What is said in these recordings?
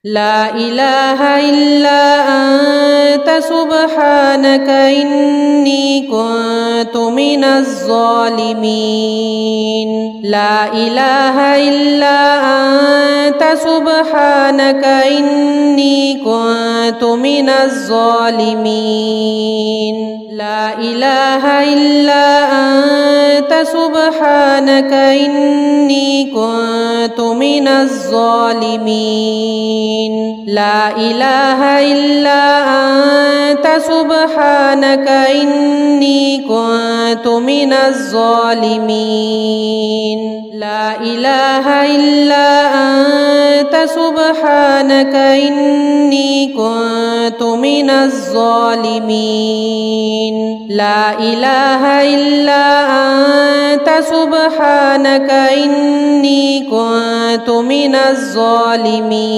لا إله إلا أنت سبحانك إني كنت من الظالمين لا إله إلا أنت سبحانك إني كنت من الظالمين لا إله إلا أنت سبحانك إني كنت من الظالمين لا إله إلا أنت سبحانك إني كنت من الظالمين لا إله إلا أنت سبحانك إني كنت من الظالمين لا إله إلا أنت سبحانك إني كنت من الظالمين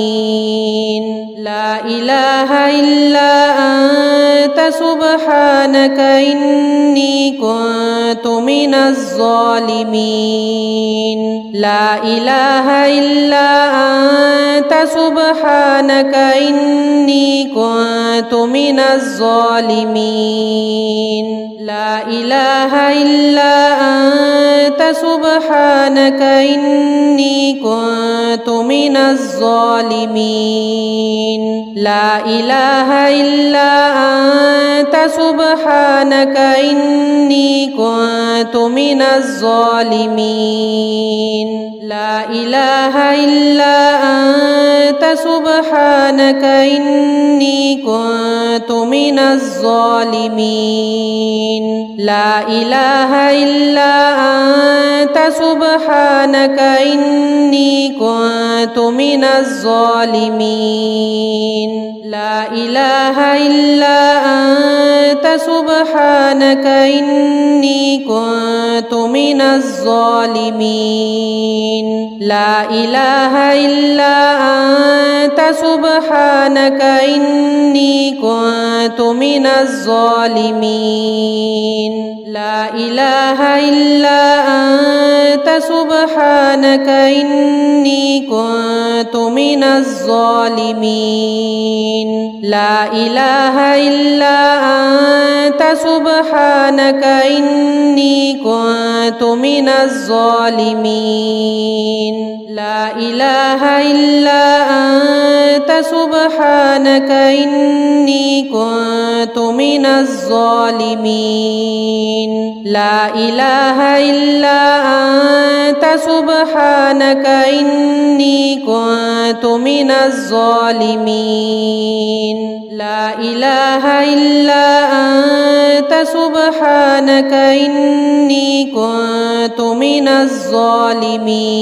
لا إله إلا أنت سبحانك إني كنت من الظالمين لا إله إلا أنت سبحانك إني كنت من الظالمين لا إله إلا أنت سبحانك إني كنت من الظالمين لا إله إلا أنت سبحانك إني كنت من الظالمين لا إله إلا أنت سبحانك إني كنت من الظالمين لا إله إلا أنت سبحانك إني كنت من الظالمين لا إله إلا أنت سبحانك إني كنت من الظالمين لا إله إلا أنت سبحانك إني كنت من الظالمين لا إله إلا أنت سبحانك إني كنت من الظالمين لا إله إلا أنت سبحانك إني كنت من الظالمين لا إله إلا أنت سبحانك إني كنت من الظالمين لا إله إلا أنت سبحانك إني كنت من الظالمين لا إله إلا أنت سبحانك إني كنت من الظالمين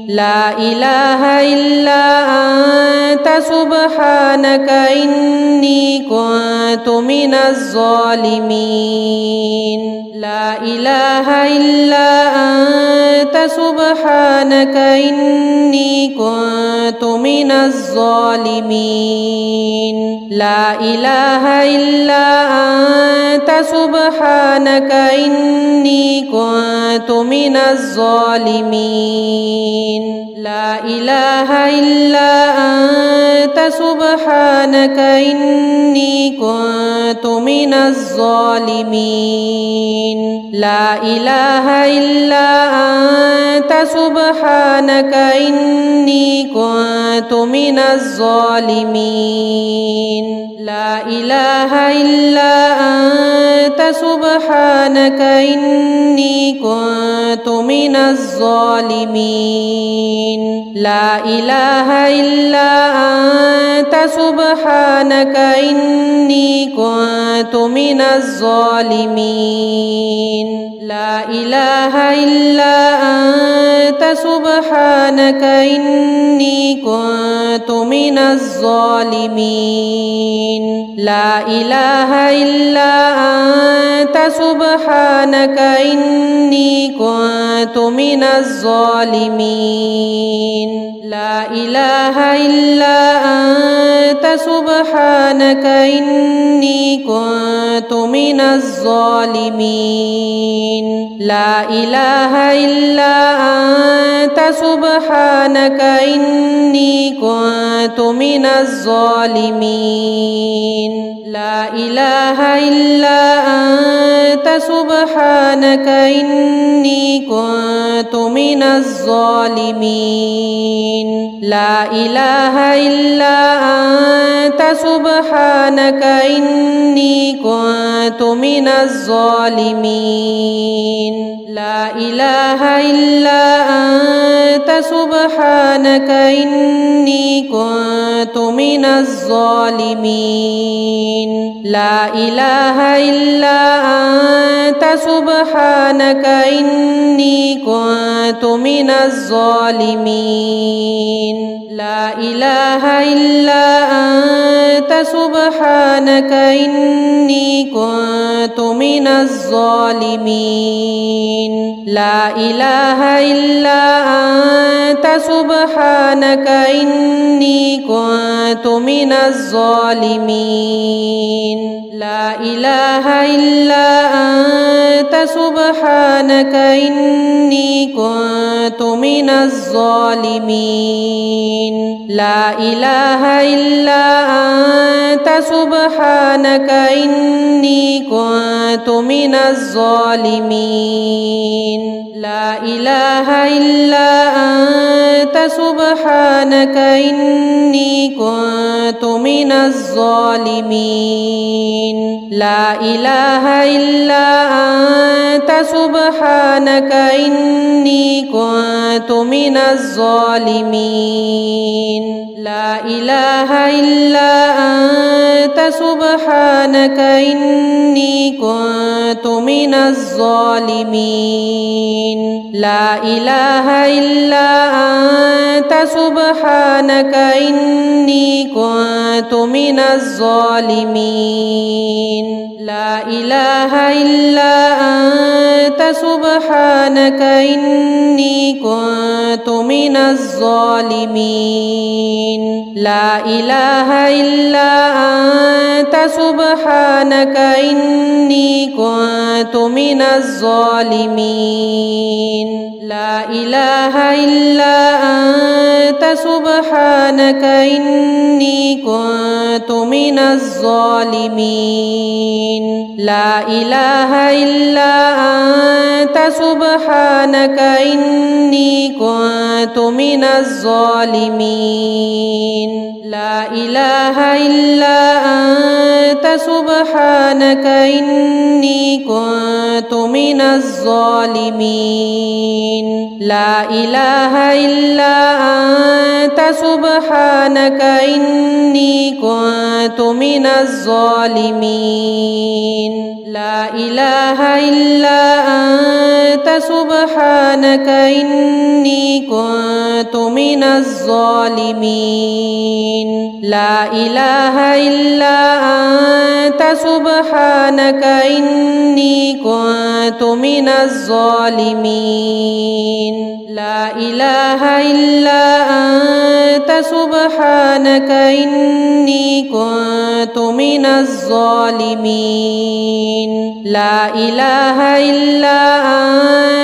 لا إله إلا أنت سبحانك إني كنت من الظالمين لا إله إلا أنت سبحانك إني كنت من الظالمين لا إله إلا أنت سبحانك إني كنت من الظالمين لا إله إلا أنت سبحانك إني كنت من الظالمين لا إله إلا أنت سبحانك إني كنت من الظالمين لا إله إلا أنت سبحانك إني كنت من الظالمين لا إله إلا أنت سبحانك إني كنت من الظالمين لا إله إلا أنت سبحانك إني كنت من الظالمين لا إله إلا أنت سبحانك إني كنت من الظالمين لا إله إلا أنت سبحانك إني كنت من الظالمين لا إله إلا أنت سبحانك إني كنت كنت من الظالمين لا إله إلا أنت سبحانك إني كنت من الظالمين لا إله إلا أنت سبحانك إني كنت من الظالمين لا إله إلا أنت سبحانك إني كنت من الظالمين لا إله إلا أنت سبحانك إني كنت من الظالمين لا إله إلا أنت سبحانك إني كنت من الظالمين لا إله إلا أنت سبحانك إني كنت من الظالمين لا إله إلا أنت سبحانك إني كنت من الظالمين لا إله إلا أنت سبحانك إني كنت من الظالمين لا إله إلا أنت سبحانك إني كنت من الظالمين لا إله إلا أنت سبحانك إني كنت من الظالمين لا إله إلا أنت سبحانك إني كنت من الظالمين لا إله إلا أنت سبحانك إني كنت من الظالمين لا إله إلا أنت سبحانك إني كنت من الظالمين لا إله إلا أنت سبحانك إني كنت من الظالمين لا إله إلا أنت سبحانك إني كنت من الظالمين لا إله إلا أنت سبحانك إني كنت من الظالمين لا إله إلا أنت سبحانك إني كنت من الظالمين لا إله إلا أنت سبحانك إني كنت من الظالمين لا إله إلا أنت سبحانك إني كنت من الظالمين لا إله إلا أنت سبحانك إني كنت من الظالمين لا إله إلا أنت سبحانك إني كنت من الظالمين لا إله إلا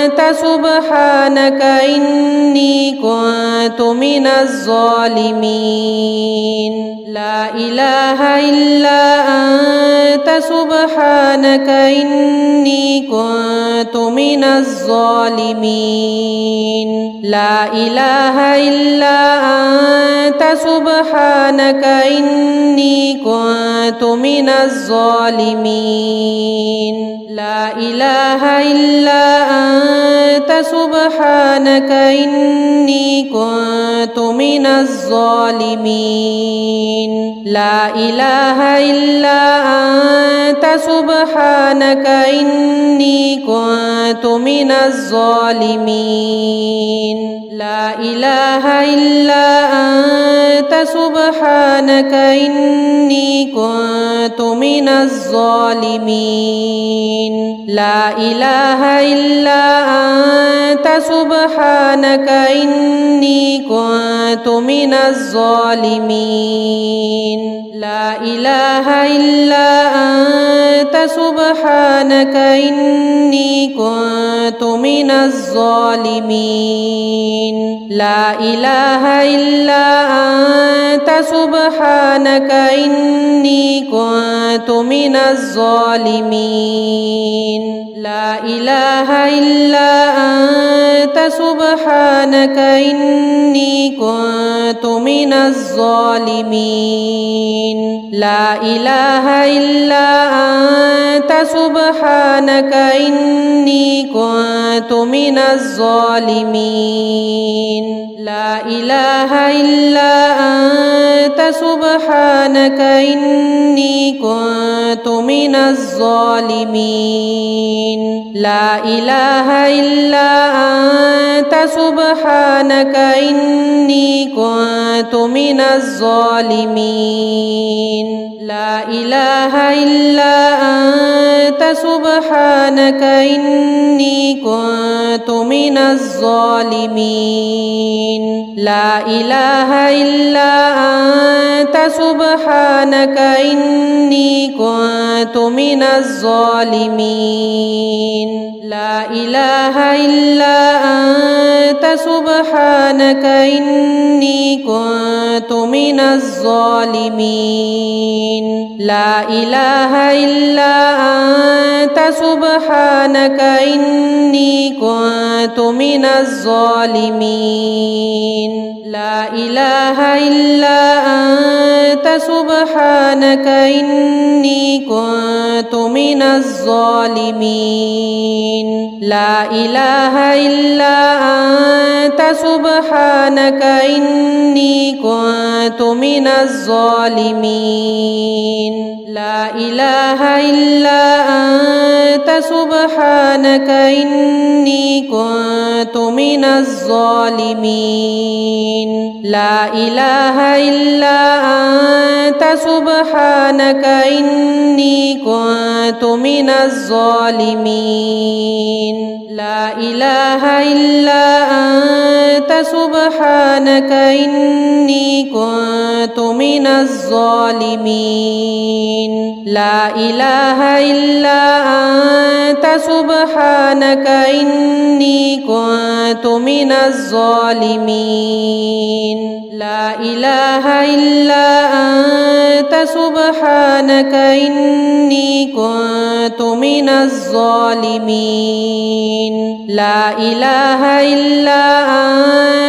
أنت سبحانك إني كنت من الظالمين لا إله إلا أنت سبحانك إني كنت من الظالمين لا إله إلا أنت سبحانك إني كنت من الظالمين لا إله إلا أنت سبحانك إني كنت من الظالمين لا إله إلا أنت سبحانك إني كنت من الظالمين لا إله إلا أنت سبحانك إني كنت من الظالمين لا إله إلا أنت سبحانك إني كنت من الظالمين لا إله إلا أنت سبحانك إني كنت من الظالمين لا إله إلا أنت سبحانك إني كنت من الظالمين لا إله إلا أنت سبحانك إني كنت من الظالمين لا إله إلا أنت سبحانك إني كنت من الظالمين لا إله إلا أنت سبحانك إني كنت من الظالمين لا إله إلا أنت سبحانك إني كنت من الظالمين لا إله إلا أنت سبحانك إني كنت من الظالمين لا إله إلا أنت سبحانك إني كنت من الظالمين لا إله إلا أنت سبحانك إني كنت من الظالمين لا إله إلا أنت سبحانك إني كنت من الظالمين لا إله إلا أنت سبحانك إني كنت من الظالمين لا إله إلا أنت سبحانك إني كنت من الظالمين لا إله إلا أنت سبحانك إني كنت من الظالمين لا إله إلا أنت سبحانك إني كنت من الظالمين لا إله إلا أنت سبحانك إني كنت من الظالمين لا إله إلا أنت سبحانك إني كنت من الظالمين لا إله إلا أنت سبحانك إني كنت من الظالمين لا إله إلا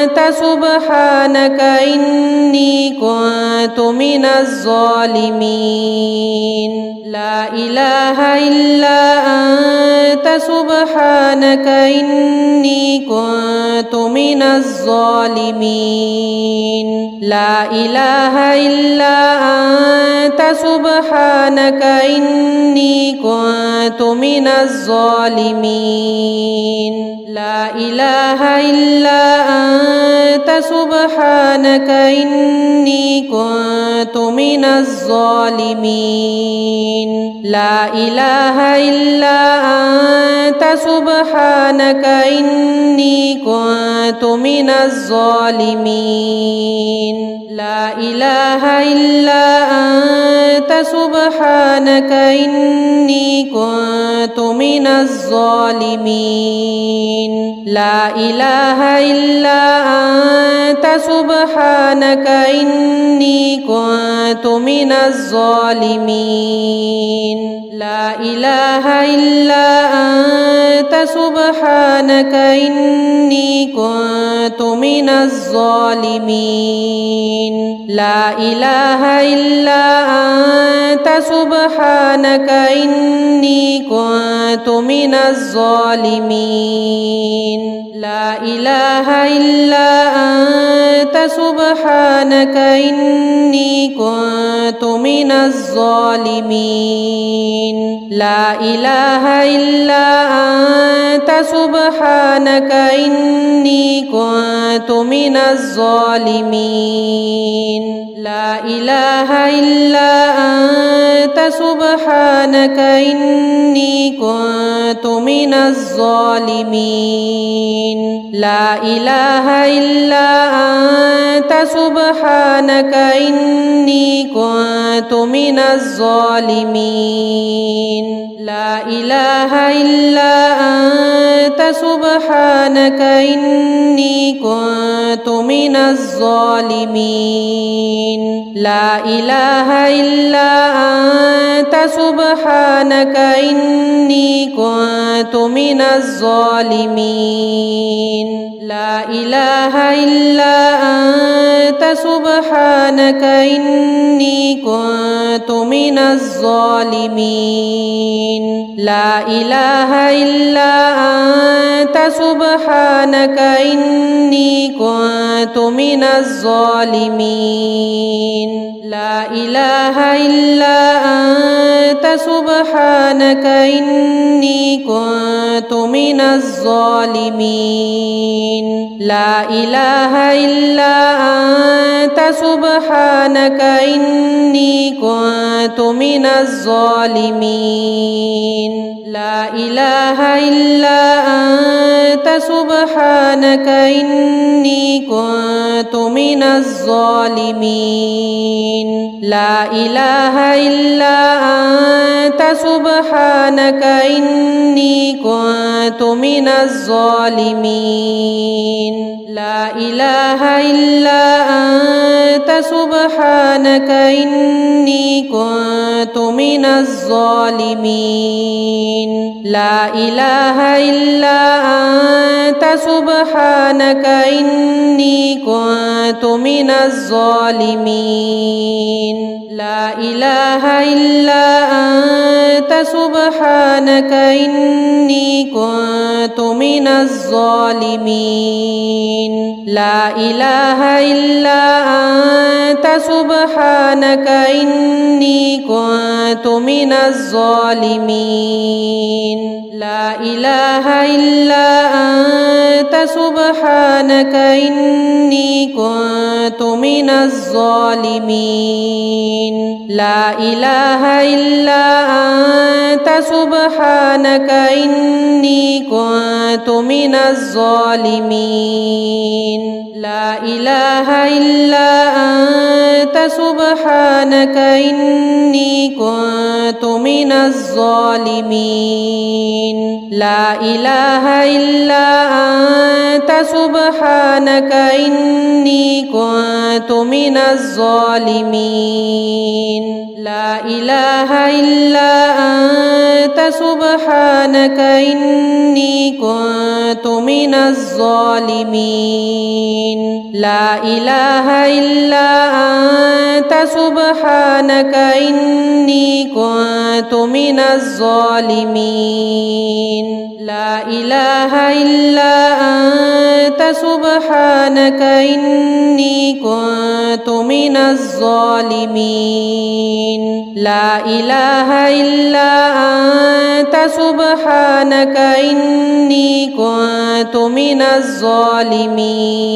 أنت سبحانك إني كنت من الظالمين لا إله إلا أنت سبحانك إني كنت من الظالمين لا إله إلا أنت سبحانك إني كنت من الظالمين لا إله إلا أنت سبحانك إني كنت من الظالمين لا إله إلا أنت سبحانك إني كنت من الظالمين لا إله إلا أنت سبحانك إني كنت من الظالمين لا إله إلا أنت سبحانك إني كنت من الظالمين لا إله إلا أنت سبحانك إني كنت من الظالمين لا إله إلا أنت سبحانك إني كنت من الظالمين لا إله إلا أنت سبحانك إني كنت من الظالمين لا إله إلا أنت سبحانك إني كنت من الظالمين لا إله إلا أنت سبحانك إني كنت من الظالمين لا إله إلا أنت سبحانك إني كنت من الظالمين لا إله إلا أنت سبحانك إني كنت من الظالمين لا إله إلا أنت سبحانك إني كنت من الظالمين لا إله إلا أنت سبحانك إني كنت من الظالمين لا إله إلا أنت سبحانك إني كنت من الظالمين لا إله إلا أنت سبحانك إني كنت من الظالمين لا إله إلا أنت سبحانك إني كنت من الظالمين لا إله إلا أنت سبحانك إني كنت من الظالمين لا إله إلا أنت سبحانك إني كنت من الظالمين لا إله إلا أنت سبحانك إني كنت من الظالمين لا إله إلا أنت سبحانك إني كنت من الظالمين لا إله إلا أنت سبحانك إني كنت من الظالمين لا إله إلا أنت سبحانك إني كنت من الظالمين لا إله إلا أنت سبحانك إني كنت من الظالمين لا إله إلا أنت سبحانك إني كنت من الظالمين لا إله إلا أنت سبحانك إني كنت من الظالمين لا إله إلا أنت سبحانك إني كنت من الظالمين لا إله إلا أنت سبحانك إني كنت من الظالمين لا إله إلا أنت سبحانك إني كنت من الظالمين لا إله إلا أنت سبحانك إني كنت من الظالمين لا إله إلا أنت سبحانك إني كنت من الظالمين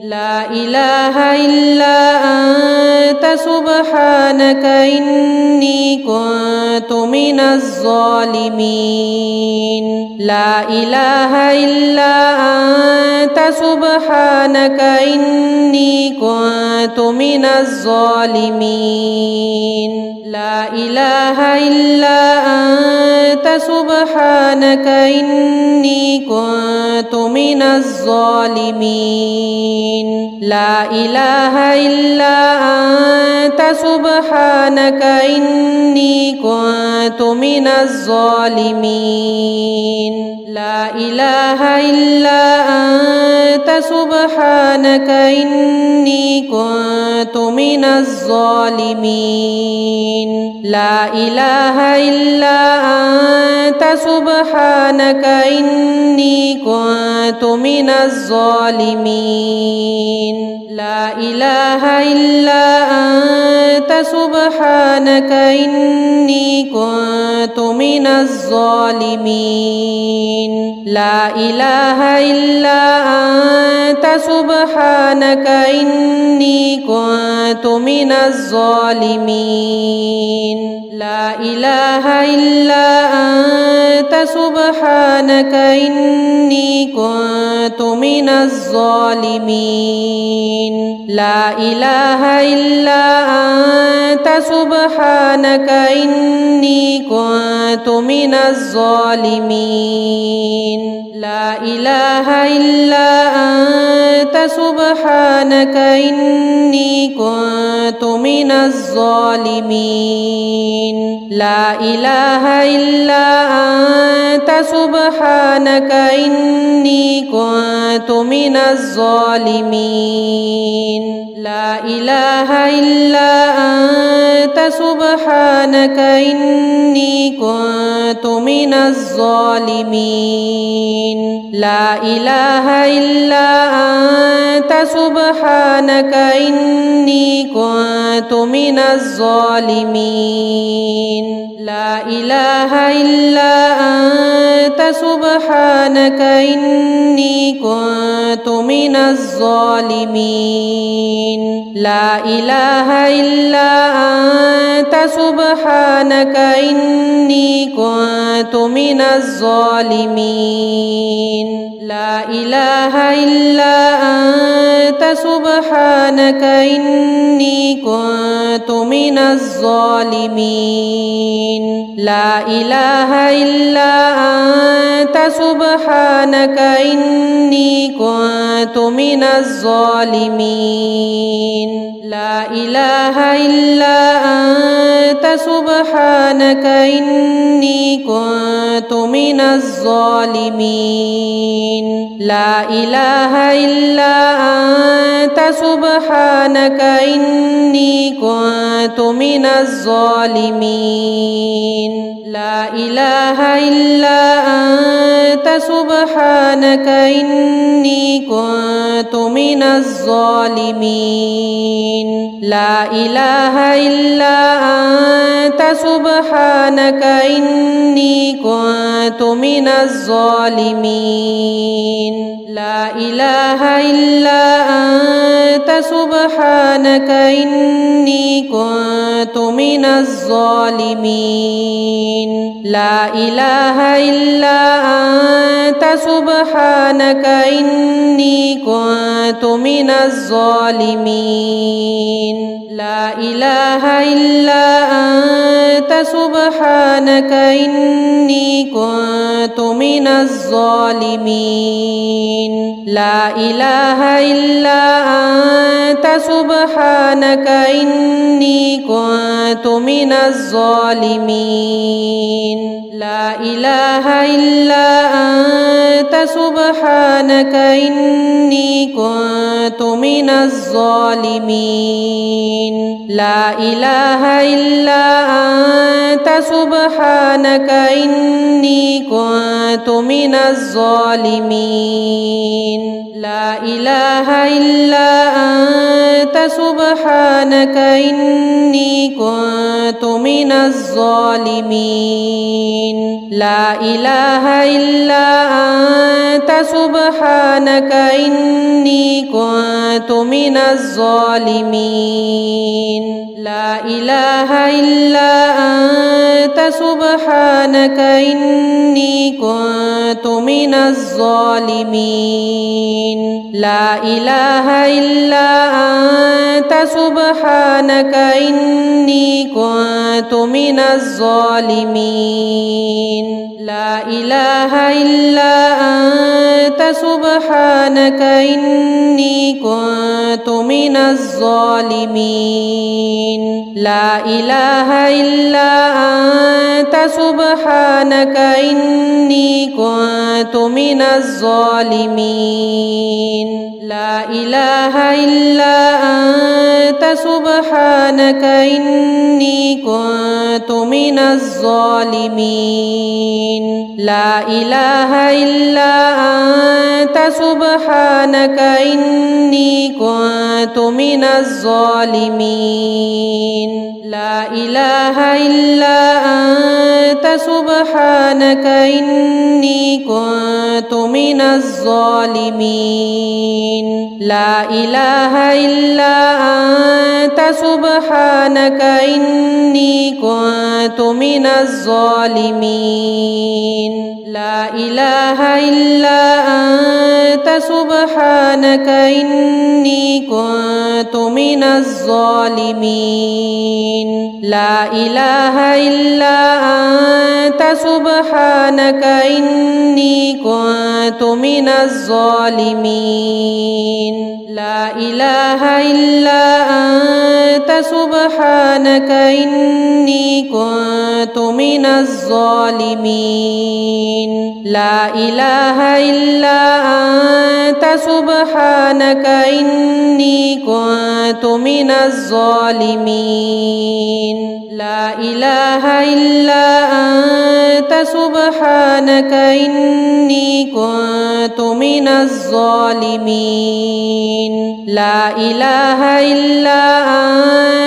لا إله إلا أنت سبحانك إني كنت من الظالمين لا إله إلا أنت سبحانك إني كنت من الظالمين لا إله إلا أنت سبحانك إني كنت من الظالمين لا إله إلا أنت سبحانك إني كنت من الظالمين لا إله إلا أنت سبحانك إني كنت من الظالمين لا إله إلا أنت سبحانك إني كنت من الظالمين لا إله إلا أنت سبحانك إني كنت من الظالمين لا إله إلا أنت سبحانك إني كنت من الظالمين لا إله إلا أنت سبحانك إني كنت من الظالمين لا إله إلا أنت سبحانك إني كنت من الظالمين لا إله إلا أنت سبحانك إني كنت من الظالمين لا إله إلا أنت سبحانك إني كنت من الظالمين لا إله إلا أنت سبحانك إني كنت من الظالمين لا إله إلا أنت سبحانك إني كنت من الظالمين لا إله إلا أنت سبحانك إني كنت من الظالمين لا إله إلا أنت سبحانك إني كنت من الظالمين لا إله إلا أنت سبحانك إني كنت من الظالمين لا إله إلا أنت سبحانك إني كنت من الظالمين لا إله إلا أنت سبحانك إني كنت من الظالمين لا إله إلا أنت سبحانك إني كنت من الظالمين لا إله إلا أنت سبحانك إني كنت من الظالمين لا إله إلا أنت سبحانك إني كنت من الظالمين لا إله إلا أنت سبحانك إني كنت من الظالمين لا إله إلا أنت سبحانك إني كنت من الظالمين لا إله إلا أنت سبحانك إني كنت من الظالمين لا إله إلا أنت سبحانك إني كنت من الظالمين لا إله إلا أنت سبحانك إني كنت من الظالمين لا إله إلا أنت سبحانك إني كنت من الظالمين لا إله إلا أنت سبحانك إني كنت من الظالمين لا إله إلا أنت سبحانك إني كنت من الظالمين لا إله إلا أنت سبحانك إني كنت من الظالمين لا إله إلا أنت سبحانك إني كنت من الظالمين لا إله إلا أنت سبحانك إني كنت من الظالمين لا إله إلا أنت سبحانك إني كنت من الظالمين لا إله إلا أنت سبحانك إني كنت من الظالمين لا إله إلا أنت سبحانك إني كنت من الظالمين لا إله إلا أنت سبحانك إني كنت من الظالمين لا إله إلا أنت سبحانك إني كنت من الظالمين لا إله إلا أنت سبحانك إني كنت من الظالمين لا إله إلا أنت سبحانك إني كنت من الظالمين لا إله إلا أنت سبحانك إني كنت من الظالمين لا إله إلا أنت سبحانك إني كنت من الظالمين لا إله إلا أنت سبحانك إني كنت من الظالمين لا إله إلا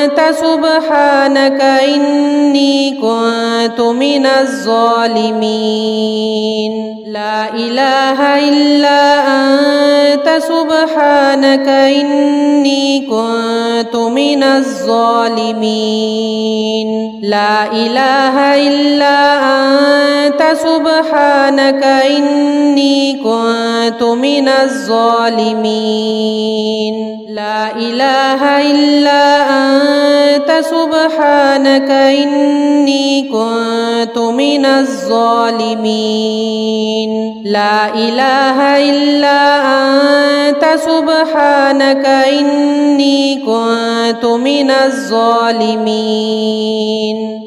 أنت سبحانك إني كنت من الظالمين لا إله إلا أنت سبحانك إني كنت من الظالمين لا إله إلا أنت سبحانك إني كنت من الظالمين لا إله إلا أنت سبحانك إني كنت من الظالمين لا إله إلا أنت سبحانك إني كنت من الظالمين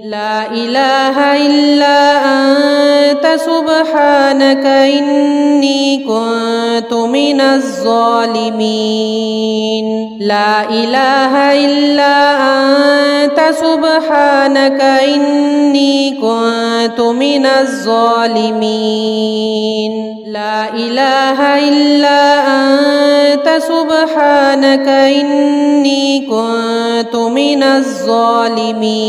لا إله إلا أنت سبحانك إني كنت من الظالمين لا إله إلا أنت سبحانك إني كنت من الظالمين لا إله إلا أنت سبحانك إني كنت من الظالمين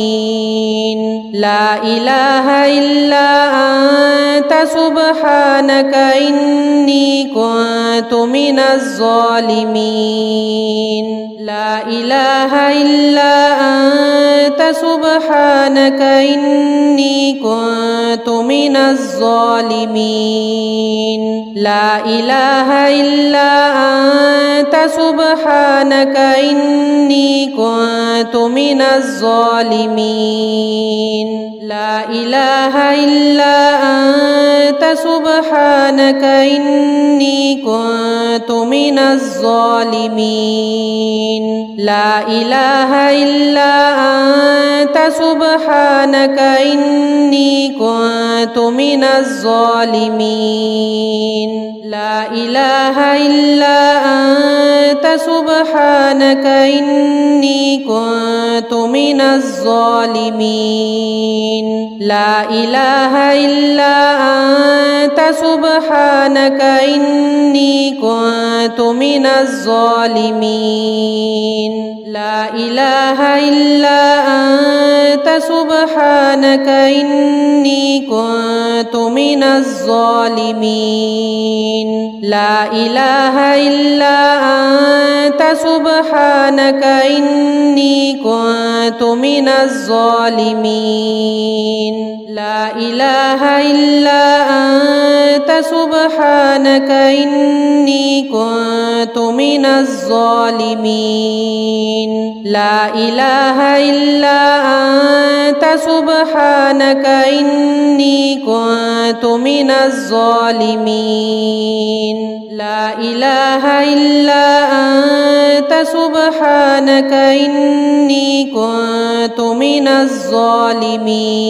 لا إله إلا أنت سبحانك إني كنت من الظالمين لا إله إلا أنت سبحانك إني كنت من الظالمين لا إله إلا أنت سبحانك إني كنت من الظالمين لا إله إلا أنت سبحانك إني كنت من الظالمين لا إله إلا أنت سبحانك إني كنت من الظالمين لا إله إلا أنت سبحانك إني كنت من الظالمين لا إله إلا أنت سبحانك إني كنت من الظالمين لا إله إلا أنت سبحانك إني كنت من الظالمين لا إله إلا أنت سبحانك إني كنت من الظالمين لا إله إلا أنت سبحانك إني كنت من الظالمين لا إله إلا أنت سبحانك إني كنت من الظالمين لا إله إلا أنت سبحانك إني كنت من الظالمين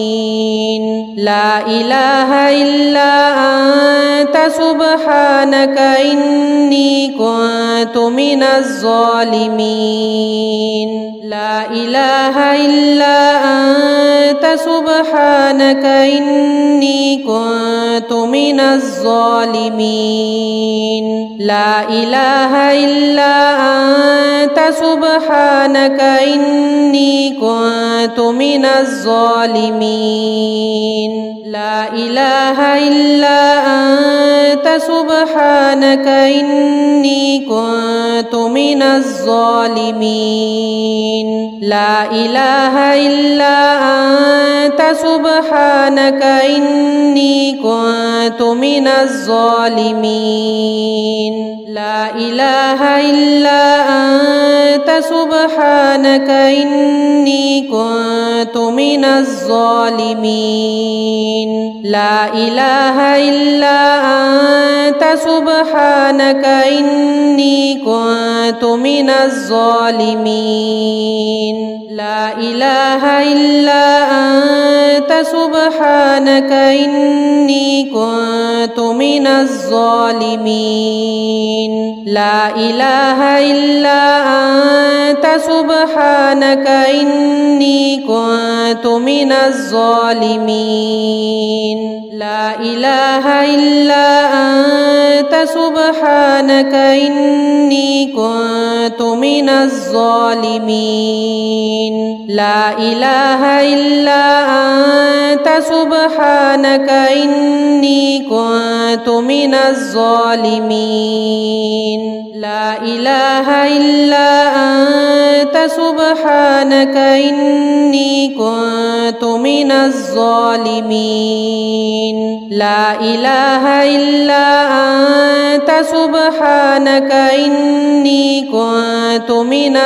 لا إله إلا أنت سبحانك إني كنت من الظالمين لا إله إلا أنت سبحانك إني كنت من الظالمين لا إله إلا أنت سبحانك إني كنت من الظالمين لا إله إلا أنت سبحانك إني كنت من الظالمين لا إله إلا أنت سبحانك إني كنت من الظالمين لا إله إلا أنت سبحانك إني كنت من الظالمين لا إله إلا أنت سبحانك إني كنت من الظالمين لا إله إلا أنت سبحانك إني كنت من الظالمين لا إله إلا أنت سبحانك إني كنت من الظالمين لا إله إلا أنت سبحانك إني كنت من الظالمين لا إله إلا أنت سبحانك إني كنت من الظالمين لا إله إلا أنت سبحانك إني كنت من الظالمين لا إله إلا أنت سبحانك إني كنت من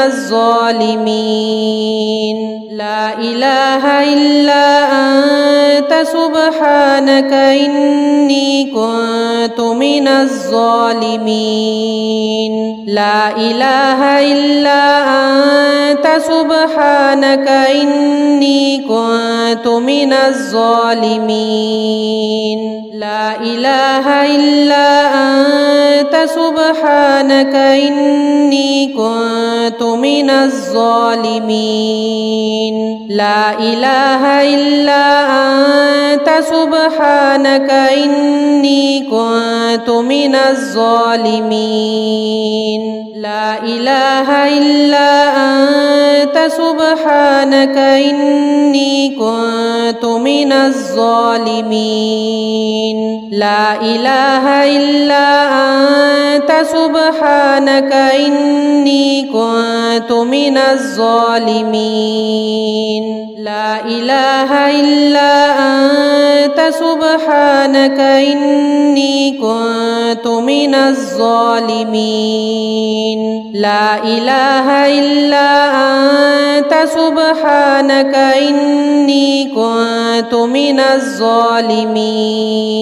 الظالمين لا إله إلا أنت سبحانك إني كنت من الظالمين لا إله إلا أنت سبحانك إني كنت من الظالمين لا إله إلا أنت سبحانك إني كنت من الظالمين لا إله إلا أنت سبحانك إني كنت من الظالمين لا إله إلا أنت سبحانك إني كنت من الظالمين لا إله إلا أنت سبحانك إني كنت من الظالمين لا إله إلا أنت سبحانك إني كنت من الظالمين لا إله إلا أنت سبحانك إني كنت من الظالمين